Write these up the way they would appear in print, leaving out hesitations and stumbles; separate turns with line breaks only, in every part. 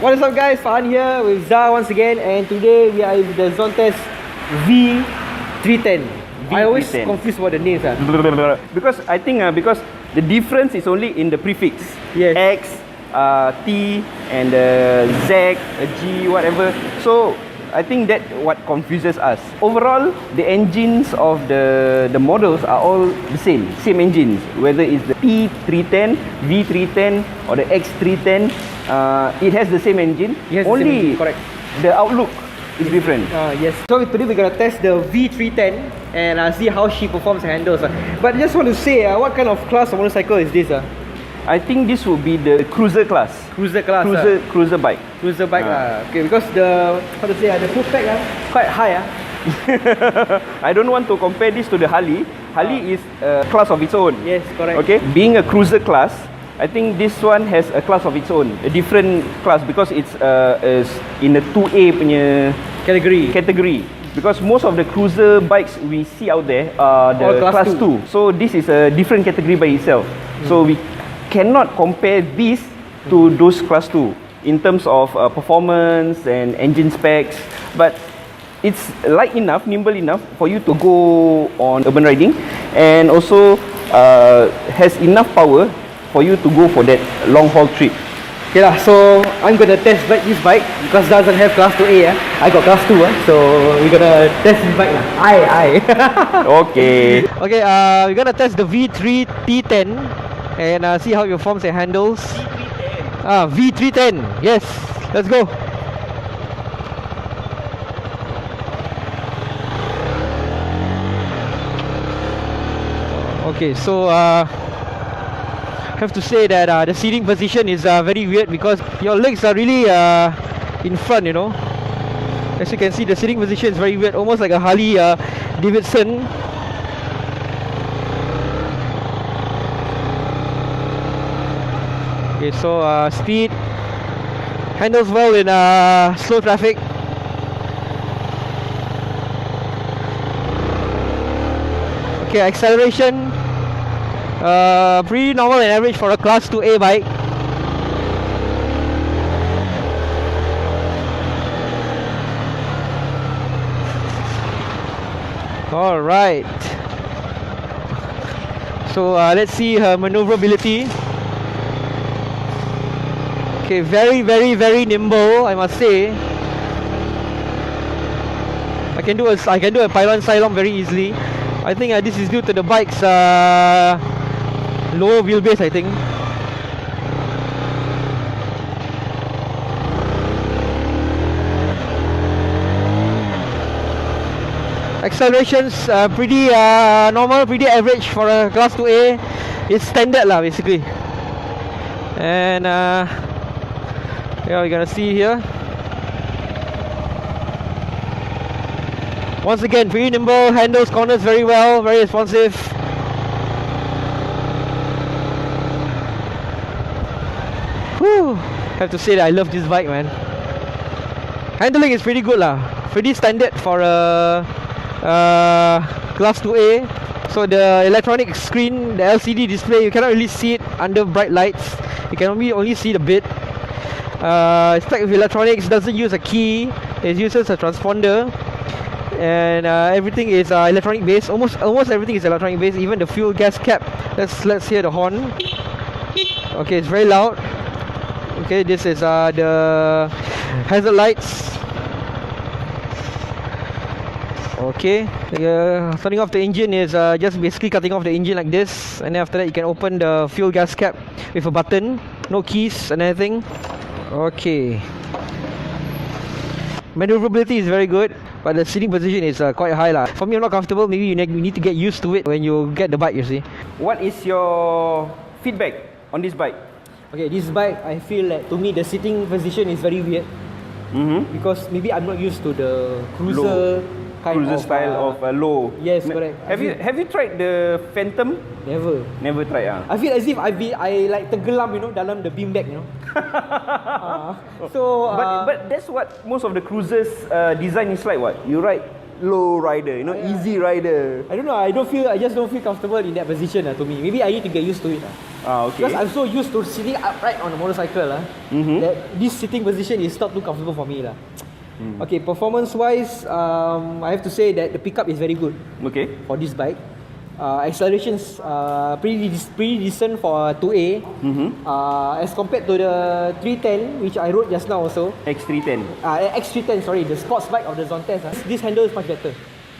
What is up guys, Farhan here with Zah once again, and today we are with the ZONTES V310. I always confused about the names.
Because I think because the difference is only in the prefix.
Yes.
X, T, and Z, G, whatever. So I think that what confuses us. Overall, the engines of the models are all the same engines. Whether it's the P310, V310, or the X310, it has the same engine. Only
correct.
The outlook is different.
Yes. So today we're gonna test the V310 and see how she performs and handles. But I just want to say, what kind of class of motorcycle is this?
I think this would be the cruiser class.
Cruiser class.
Cruiser bike.
Cruiser bike Okay, because the the foot peg quite high.
I don't want to compare this to the Harley. Harley is a class of its own.
Yes, correct.
Okay, being a cruiser class, I think this one has a class of its own, a different class because it's is in the 2A punya category. Because most of the cruiser bikes we see out there are the class 2. So this is a different category by itself. So we cannot compare this to those class 2 in terms of performance and engine specs, but it's light enough, nimble enough for you to go on urban riding, and also has enough power for you to go for that long haul trip.
Okay lah, so I'm gonna test this bike because it doesn't have class 2A. I got class 2, so we're gonna test this bike lah. Aye.
Okay.
Okay, we're gonna test the V3 T10 and see how it performs and handles. V310. Yes, let's go. Okay, so have to say that the seating position is very weird because your legs are really in front, you know. As you can see, the seating position is very weird, almost like a Harley Davidson. Okay, so speed, handles well in slow traffic. Okay, acceleration pretty normal and average for a class 2A bike. Alright, so let's see her maneuverability. Okay, very nimble, I must say. I can do a pylon slalom very easily. I think this is due to the bike's lower wheelbase, I think. Acceleration's pretty normal, pretty average for a class 2A. It's standard lah, basically. And yeah, we're gonna see here. Once again, pretty nimble, handles corners very well, very responsive. Whew. Have to say that I love this bike, man. Handling is pretty good lah, pretty standard for a class 2A. So the electronic screen, the LCD display, you cannot really see it under bright lights. You can only see the bit. It's packed with electronics, doesn't use a key, it uses a transponder. And everything is electronic based. Almost everything is electronic based, even the fuel gas cap. Let's hear the horn. Okay, it's very loud. Okay, this is the hazard lights. Okay, turning off the engine is just basically cutting off the engine like this, and then after that you can open the fuel gas cap with a button. No keys and anything. Okay, maneuverability is very good, but the seating position is quite high lah. For me, I'm not comfortable. Maybe you need to get used to it when you get the bike, you see.
What is your feedback on this bike?
Okay, this bike, I feel like to me the seating position is very weird. Because maybe I'm not used to the cruiser
style of low.
Yes, correct.
Have you tried the Phantom? Never tried.
I feel as if I like tenggelam, you know, dalam the beanbag, you know.
But that's what most of the cruisers design is like. What you ride low rider, you know, easy rider.
I don't know. I just don't feel comfortable in that position. To me, maybe I need to get used to it.
Okay.
Because I'm so used to sitting upright on a motorcycle that this sitting position is not too comfortable for me Okay, performance-wise, I have to say that the pickup is very good.
Okay.
For this bike. Acceleration's pretty decent for 2A. As compared to the 310, which I rode just now also.
X310.
X310, sorry, the sports bike of the ZONTES. This handle is much better.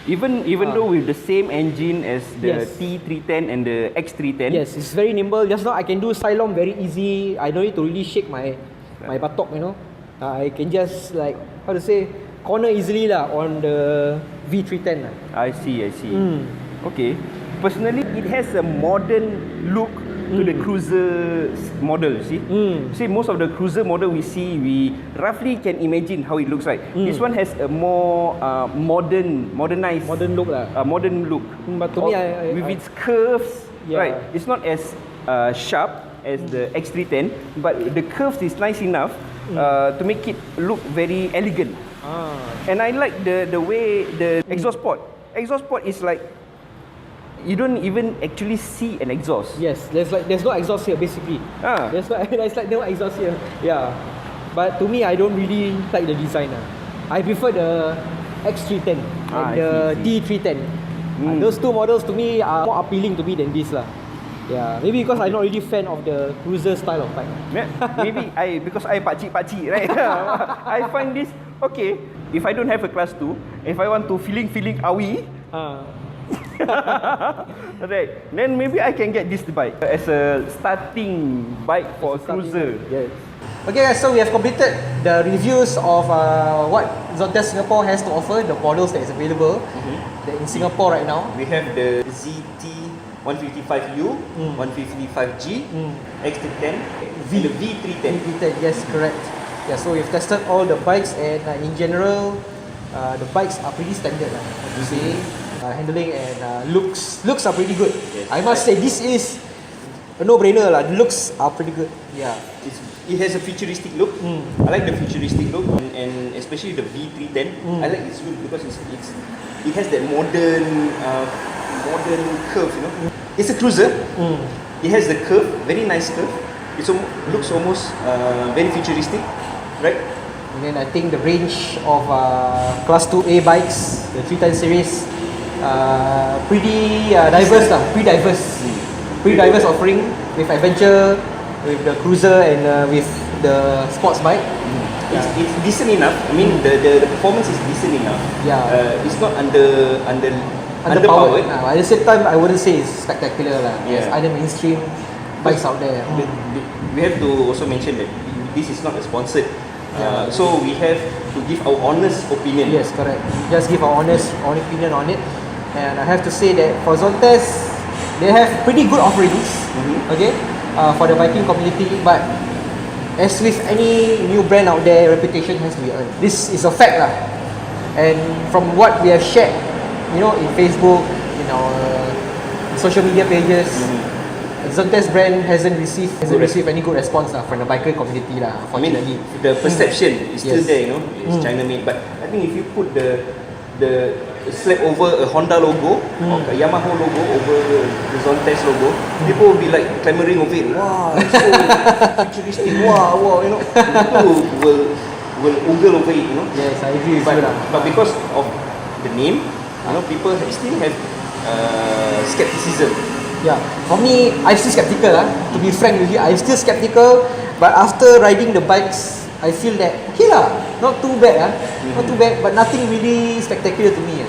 Even though with the same engine as the
Yes.
T310 and the X310.
Yes, it's very nimble. Just now I can do slalom very easy. I don't need to really shake my buttock, I can just like, how to say, corner easily on the V310
I see. Okay. Personally, it has a modern look to the cruiser model, see? See, most of the cruiser model we see, we roughly can imagine how it looks like. This one has a more modernized
look
modern look.
But to me,
with its curves,
Yeah.
right? It's not as sharp as the X310, but the curves is nice enough to make it look very elegant. And I like the way the exhaust port. Exhaust port is like, you don't even actually see an exhaust.
Yes, there's no exhaust here basically. There's like no exhaust here. Yeah. But to me, I don't really like the design. I prefer the X310 and the T310. Those two models to me are more appealing to me than this Yeah, maybe because I'm not really fan of the cruiser style of bike.
Maybe because I pakcik, right? I find this okay. If I don't have a class 2, if I want to feeling awi, right, then maybe I can get this bike as a starting bike for a cruiser.
Yes. Okay guys, so we have completed the reviews of what ZONTES Singapore has to offer, the models that is available in Singapore right now.
We have the ZT 155U, 155G, X310, and the V310.
V310, yes, correct. Yeah, so we've tested all the bikes and in general, the bikes are pretty standard, I have to say. Handling and looks are pretty good.
Yes.
I must say this is a no-brainer The looks are pretty good. Yeah.
It has a futuristic look. I like the futuristic look, and especially the V310. I like its look because it has that modern curve. It's a cruiser. It has the curve, very nice curve. It looks almost very futuristic, right?
And then I think the range of Class 2A bikes, the 310 series, pretty diverse Pretty diverse offering with adventure, with the cruiser and with the sports bike.
It's decent enough. I mean, the performance is decent enough.
Yeah.
It's not underpowered.
At the same time, I wouldn't say it's spectacular There's
Yeah.
other mainstream bikes out there.
We have to also mention that this is not a sponsored. So we have to give our honest opinion.
Yes, correct. Just give our honest opinion on it. And I have to say that for ZONTES, they have pretty good offerings, okay, for the biking community. But as with any new brand out there, reputation has to be earned. This is a fact And from what we have shared, in Facebook, in our social media pages, ZONTES brand hasn't received any good response from the biker community unfortunately.
I mean, the perception is still
Yes.
there, it's China made. But I think if you put the slap over a Honda logo or a Yamaha logo over the ZONTES logo, people will be like clamoring over it. Wow, it's so futuristic. Wow, People will ogle over it,
Yes, I agree with you
But because of the name, people still have skepticism.
Yeah, for me, I'm still skeptical to be frank with you, I'm still skeptical. But after riding the bikes, I feel that okay not too bad not too bad, but nothing really spectacular to me.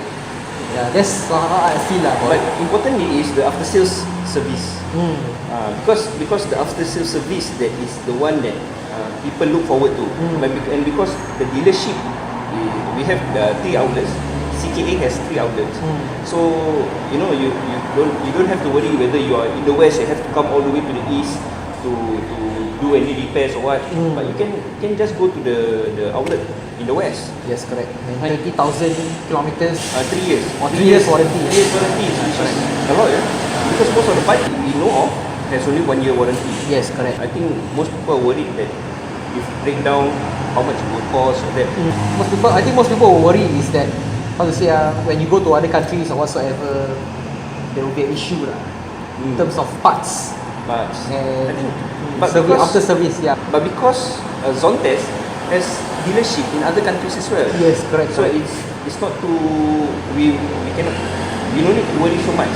Yeah, that's how I feel
But importantly is the after sales service. Because the after sales service, that is the one that people look forward to. And because the dealership, we have 3 outlets. CKA has 3 outlets. So you don't have to worry whether you are in the west, you have to come all the way to the east to do any repairs or what. But you can just go to the outlet in the west.
Yes, correct. 30,000 kilometers.
3 years.
Or 3 years warranty.
3 years warranty is a lot, because most of the bike we know of has only 1 year warranty.
Yes, correct.
I think most people are worried that if break down, how much it will cost or that.
I think most people will worry is that, how to say, when you go to other countries or whatsoever, there will be an issue in terms of parts.
But I
and
think,
after service, yeah.
but because ZONTES has dealership in other countries as well.
Yes, correct.
So
correct.
it's not too we cannot we don't need to worry so much.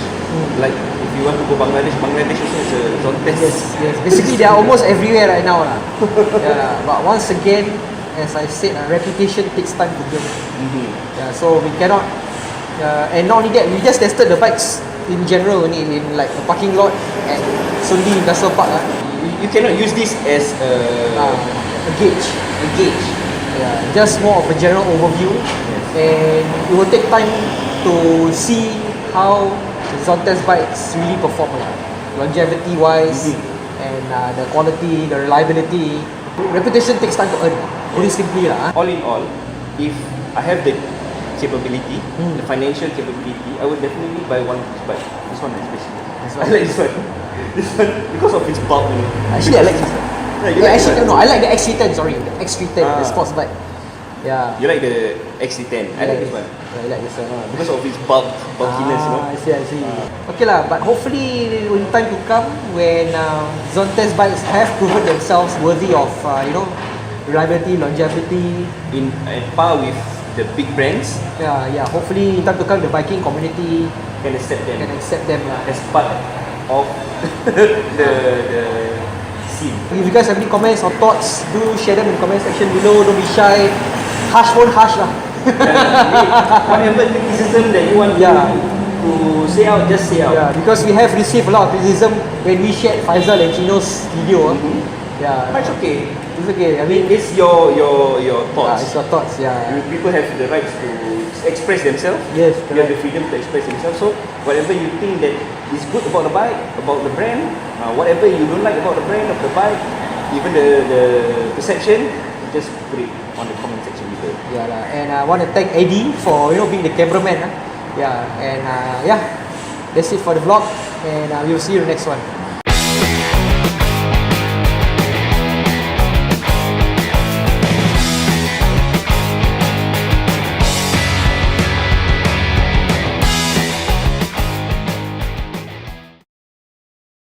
Like if you want to go Bangladesh also has a ZONTES.
Yes. Basically, they are almost everywhere right now, lah. Yeah. But once again, as I said, reputation takes time to build. Yeah. So we cannot. And not only that, we just tested the bikes in general only in like a parking lot at Sundi Industrial Park.
You cannot use this as
A gauge.
a gauge.
Yeah. Just more of a general overview, and it will take time to see how the ZONTES bikes really perform, longevity wise, and the quality, the reliability. Reputation takes time to earn. Very simply lah.
All in all, if I have the capability, the financial capability, I would definitely buy one of this bike. This one especially. I like this one. This one because of its bulk.
Actually, I like this one.
Yeah,
Actually, no, I like the X310. Sorry, the X310, the sports bike. Yeah.
You like the XC10. I like this one.
I like this one.
Because of its bulkiness,
I see. Okay lah, but hopefully in time to come when ZONTES bikes have proven themselves worthy of reliability, longevity.
In at par with the big brands,
Yeah. Hopefully in time to come the biking community
can accept them
can accept them lah.
as part of the scene.
If you guys have any comments or thoughts, do share them in the comment section below. Don't be shy. Harsh lah.
Whatever criticism that you want to say out, just say out.
Yeah, because we have received a lot of criticism when we shared Faisal and Chino's video. Yeah.
But it's okay.
It's okay. I mean,
It's your thoughts.
it's your thoughts. Yeah.
People have the rights to express themselves.
Yes,
You have
correct.
the freedom to express themselves. So whatever you think that is good about the bike, about the brand, whatever you don't like about the brand of the bike, even the perception, just put it on the comment section below.
Yeah lah. And I want to thank Eddie for being the cameraman. Yeah. And that's it for the vlog. And we will see you in the next one.